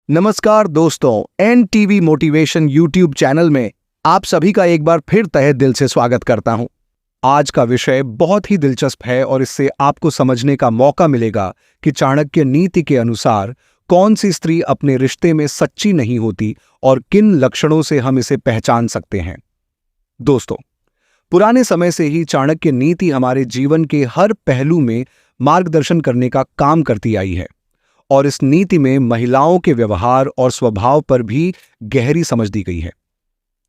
नमस्कार दोस्तों, NTV motivation YouTube channel में आप सभी का एक बार फिर तहे दिल से स्वागत करता हूं। आज का विषय बहुत ही दिलचस्प है और इससे आपको समझने का मौका मिलेगा कि चाणक्य नीति के अनुसार कौन सी स्त्री अपने रिश्ते में सच्ची नहीं होती और किन लक्षणों से हम इसे पहचान सकते हैं। दोस्तों, पुराने समय से ही चाणक्य नीति हमारे जीवन के हर पहलू में मार्गदर्शन करने का काम करती आई है और इस नीति में महिलाओं के व्यवहार और स्वभाव पर भी गहरी समझ दी गई है।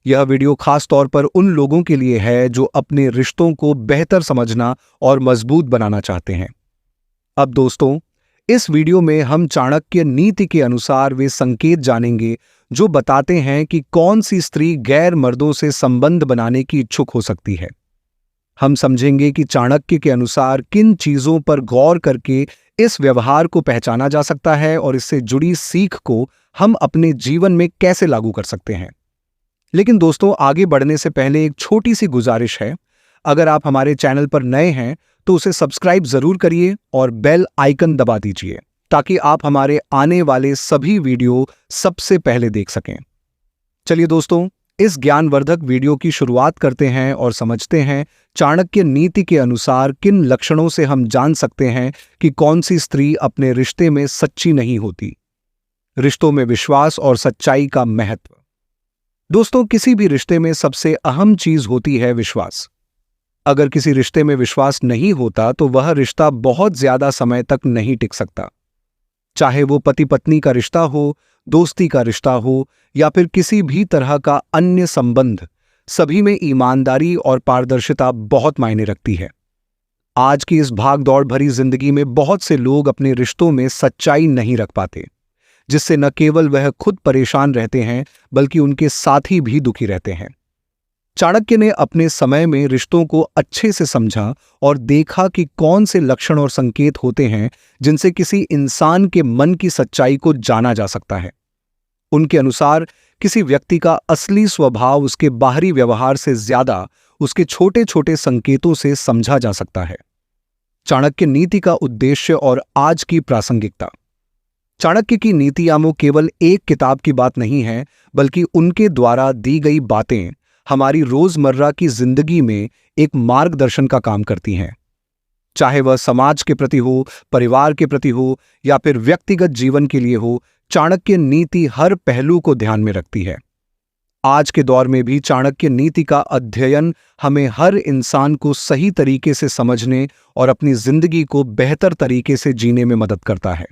यह वीडियो खास तौर पर उन लोगों के लिए है जो अपने रिश्तों को बेहतर समझना और मजबूत बनाना चाहते हैं। अब दोस्तों, इस वीडियो में हम चाणक्य नीति के अनुसार वे संकेत जानेंगे जो बताते हैं कि कौन सी स्त्री गैर मर्दों से संबंध बनाने की इच्छुक हो सकती है। हम समझेंगे कि चाणक्य के अनुसार किन चीजों पर गौर करके इस व्यवहार को पहचाना जा सकता है और इससे जुड़ी सीख को हम अपने जीवन में कैसे लागू कर सकते हैं। लेकिन दोस्तों, आगे बढ़ने से पहले एक छोटी सी गुजारिश है। अगर आप हमारे चैनल पर नए हैं तो उसे सब्सक्राइब जरूर करिए और बेल आइकन दबा दीजिए ताकि आप हमारे आने वाले सभी वीडियो सबसे पहले देख सकें। चलिए दोस्तों, इस ज्ञानवर्धक वीडियो की शुरुआत करते हैं और समझते हैं चाणक्य नीति के अनुसार किन लक्षणों से हम जान सकते हैं कि कौन सी स्त्री अपने रिश्ते में सच्ची नहीं होती। रिश्तों में विश्वास और सच्चाई का महत्व। दोस्तों, किसी भी रिश्ते में सबसे अहम चीज होती है विश्वास। अगर किसी रिश्ते में विश्वास नहीं होता तो वह रिश्ता बहुत ज्यादा समय तक नहीं टिक सकता। चाहे वो पति पत्नी का रिश्ता हो, दोस्ती का रिश्ता हो या फिर किसी भी तरह का अन्य संबंध, सभी में ईमानदारी और पारदर्शिता बहुत मायने रखती है। आज की इस भाग दौड़ भरी जिंदगी में बहुत से लोग अपने रिश्तों में सच्चाई नहीं रख पाते, जिससे न केवल वह खुद परेशान रहते हैं बल्कि उनके साथी भी दुखी रहते हैं। चाणक्य ने अपने समय में रिश्तों को अच्छे से समझा और देखा कि कौन से लक्षण और संकेत होते हैं जिनसे किसी इंसान के मन की सच्चाई को जाना जा सकता है। उनके अनुसार किसी व्यक्ति का असली स्वभाव उसके बाहरी व्यवहार से ज्यादा उसके छोटे छोटे संकेतों से समझा जा सकता है। चाणक्य नीति का उद्देश्य और आज की प्रासंगिकता। चाणक्य की नीतियां केवल एक किताब की बात नहीं है, बल्कि उनके द्वारा दी गई बातें हमारी रोजमर्रा की जिंदगी में एक मार्गदर्शन का काम करती हैं। चाहे वह समाज के प्रति हो, परिवार के प्रति हो या फिर व्यक्तिगत जीवन के लिए हो, चाणक्य नीति हर पहलू को ध्यान में रखती है। आज के दौर में भी चाणक्य नीति का अध्ययन हमें हर इंसान को सही तरीके से समझने और अपनी जिंदगी को बेहतर तरीके से जीने में मदद करता है।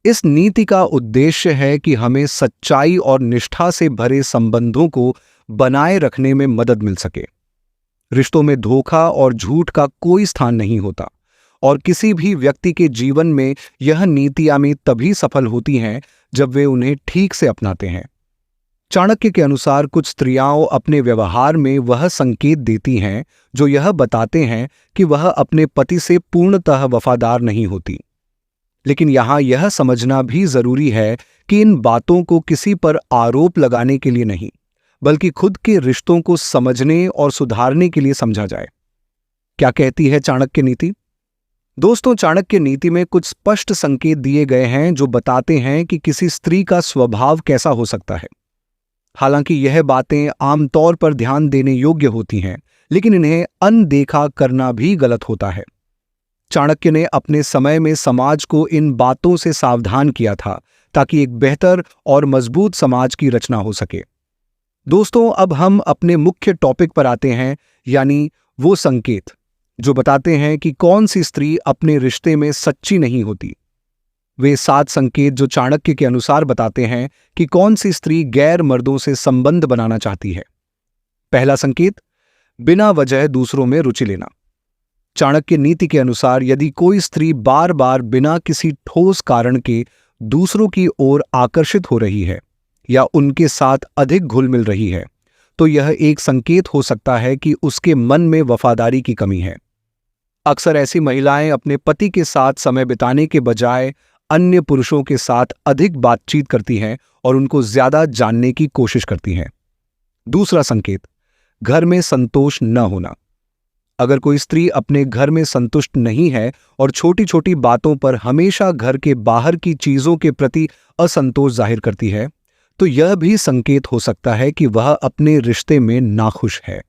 इस नीति का उद्देश्य है कि हमें सच्चाई और निष्ठा से भरे संबंधों को बनाए रखने में मदद मिल सके। रिश्तों में धोखा और झूठ का कोई स्थान नहीं होता और किसी भी व्यक्ति के जीवन में यह नीतियां तभी सफल होती हैं जब वे उन्हें ठीक से अपनाते हैं। चाणक्य के अनुसार कुछ स्त्रियां अपने व्यवहार में वह संकेत देती हैं जो यह बताते हैं कि वह अपने पति से पूर्णतः वफादार नहीं होती। लेकिन यहां यह समझना भी जरूरी है कि इन बातों को किसी पर आरोप लगाने के लिए नहीं, बल्कि खुद के रिश्तों को समझने और सुधारने के लिए समझा जाए। क्या कहती है चाणक्य नीति? दोस्तों, चाणक्य नीति में कुछ स्पष्ट संकेत दिए गए हैं जो बताते हैं कि किसी स्त्री का स्वभाव कैसा हो सकता है। हालांकि यह बातें आमतौर पर ध्यान देने योग्य होती हैं, लेकिन इन्हें अनदेखा करना भी गलत होता है। चाणक्य ने अपने समय में समाज को इन बातों से सावधान किया था ताकि एक बेहतर और मजबूत समाज की रचना हो सके। दोस्तों, अब हम अपने मुख्य टॉपिक पर आते हैं, यानी वो संकेत जो बताते हैं कि कौन सी स्त्री अपने रिश्ते में सच्ची नहीं होती। वे 7 संकेत जो चाणक्य के अनुसार बताते हैं कि कौन सी स्त्री गैर मर्दों से संबंध बनाना चाहती है। पहला संकेत, बिना वजह दूसरों में रुचि लेना। चाणक्य नीति के अनुसार यदि कोई स्त्री बार बार बिना किसी ठोस कारण के दूसरों की ओर आकर्षित हो रही है या उनके साथ अधिक घुल मिल रही है, तो यह एक संकेत हो सकता है कि उसके मन में वफादारी की कमी है। अक्सर ऐसी महिलाएं अपने पति के साथ समय बिताने के बजाय अन्य पुरुषों के साथ अधिक बातचीत करती हैं और उनको ज्यादा जानने की कोशिश करती हैं। दूसरा संकेत, घर में संतोष न होना। अगर कोई स्त्री अपने घर में संतुष्ट नहीं है और छोटी छोटी बातों पर हमेशा घर के बाहर की चीजों के प्रति असंतोष जाहिर करती है, तो यह भी संकेत हो सकता है कि वह अपने रिश्ते में नाखुश है।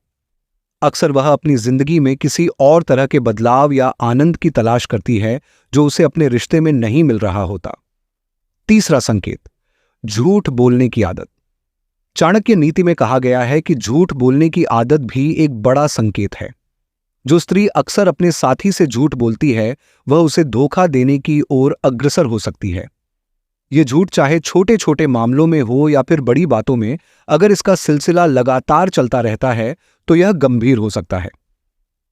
अक्सर वह अपनी जिंदगी में किसी और तरह के बदलाव या आनंद की तलाश करती है जो उसे अपने रिश्ते में नहीं मिल रहा होता। तीसरा संकेत, झूठ बोलने की आदत। चाणक्य नीति में कहा गया है कि झूठ बोलने की आदत भी एक बड़ा संकेत है। जो स्त्री अक्सर अपने साथी से झूठ बोलती है, वह उसे धोखा देने की ओर अग्रसर हो सकती है। यह झूठ चाहे छोटे छोटे मामलों में हो या फिर बड़ी बातों में, अगर इसका सिलसिला लगातार चलता रहता है तो यह गंभीर हो सकता है।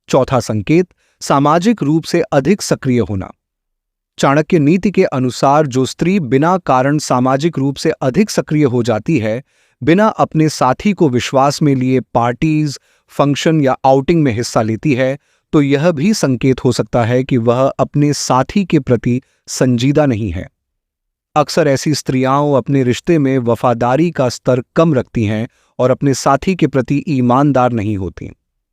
चौथा संकेत, सामाजिक रूप से अधिक सक्रिय होना। चाणक्य नीति के अनुसार जो स्त्री बिना कारण सामाजिक रूप से अधिक सक्रिय हो जाती है, बिना अपने साथी को विश्वास में लिए पार्टीज, फंक्शन या आउटिंग में हिस्सा लेती है, तो यह भी संकेत हो सकता है कि वह अपने साथी के प्रति संजीदा नहीं है। अक्सर ऐसी स्त्रियां अपने रिश्ते में वफादारी का स्तर कम रखती हैं और अपने साथी के प्रति ईमानदार नहीं होती।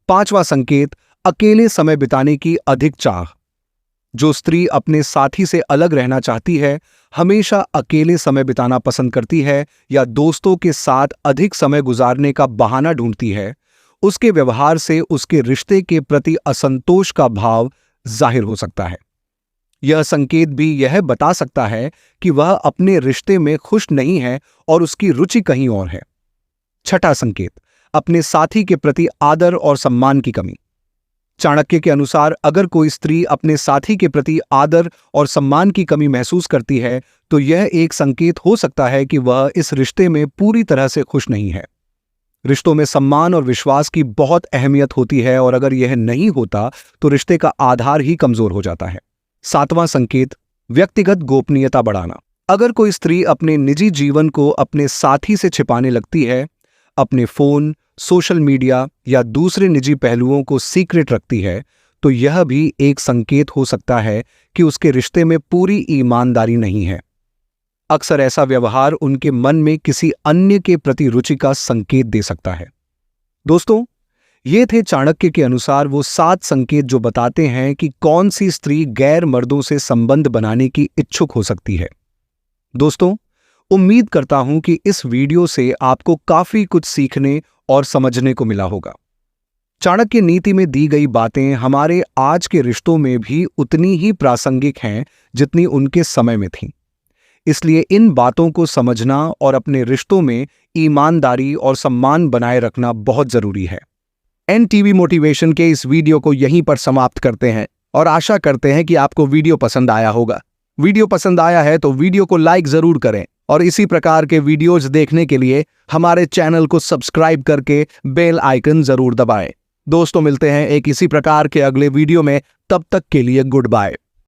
पांचवा संकेत, अकेले समय बिताने की अधिक चाह। जो स्त्री अपने साथी से अलग रहना चाहती है, हमेशा अकेले समय बिताना पसंद करती है या दोस्तों के साथ अधिक समय गुजारने का बहाना ढूंढती है, उसके व्यवहार से उसके रिश्ते के प्रति असंतोष का भाव जाहिर हो सकता है। यह संकेत भी यह बता सकता है कि वह अपने रिश्ते में खुश नहीं है और उसकी रुचि कहीं और है। छठा संकेत, अपने साथी के प्रति आदर और सम्मान की कमी। चाणक्य के अनुसार अगर कोई स्त्री अपने साथी के प्रति आदर और सम्मान की कमी महसूस करती है, तो यह एक संकेत हो सकता है कि वह इस रिश्ते में पूरी तरह से खुश नहीं है। रिश्तों में सम्मान और विश्वास की बहुत अहमियत होती है और अगर यह नहीं होता तो रिश्ते का आधार ही कमजोर हो जाता है। सातवां संकेत, व्यक्तिगत गोपनीयता बढ़ाना। अगर कोई स्त्री अपने निजी जीवन को अपने साथी से छिपाने लगती है, अपने फोन, सोशल मीडिया या दूसरे निजी पहलुओं को सीक्रेट रखती है, तो यह भी एक संकेत हो सकता है कि उसके रिश्ते में पूरी ईमानदारी नहीं है। अक्सर ऐसा व्यवहार उनके मन में किसी अन्य के प्रति रुचि का संकेत दे सकता है। दोस्तों, ये थे चाणक्य के अनुसार वो 7 संकेत जो बताते हैं कि कौन सी स्त्री गैर मर्दों से संबंध बनाने की इच्छुक हो सकती है। दोस्तों, उम्मीद करता हूं कि इस वीडियो से आपको काफी कुछ सीखने और समझने को मिला होगा। चाणक्य नीति में दी गई बातें हमारे आज के रिश्तों में भी उतनी ही प्रासंगिक हैं जितनी उनके समय में थीं। इसलिए इन बातों को समझना और अपने रिश्तों में ईमानदारी और सम्मान बनाए रखना बहुत जरूरी है। एनटीवी मोटिवेशन के इस वीडियो को यहीं पर समाप्त करते हैं और आशा करते हैं कि आपको वीडियो पसंद आया होगा। वीडियो पसंद आया है तो वीडियो को लाइक जरूर करें और इसी प्रकार के वीडियोज देखने के लिए हमारे चैनल को सब्सक्राइब करके बेल आइकन जरूर दबाएं। दोस्तों, मिलते हैं एक इसी प्रकार के अगले वीडियो में। तब तक के लिए गुड बाय।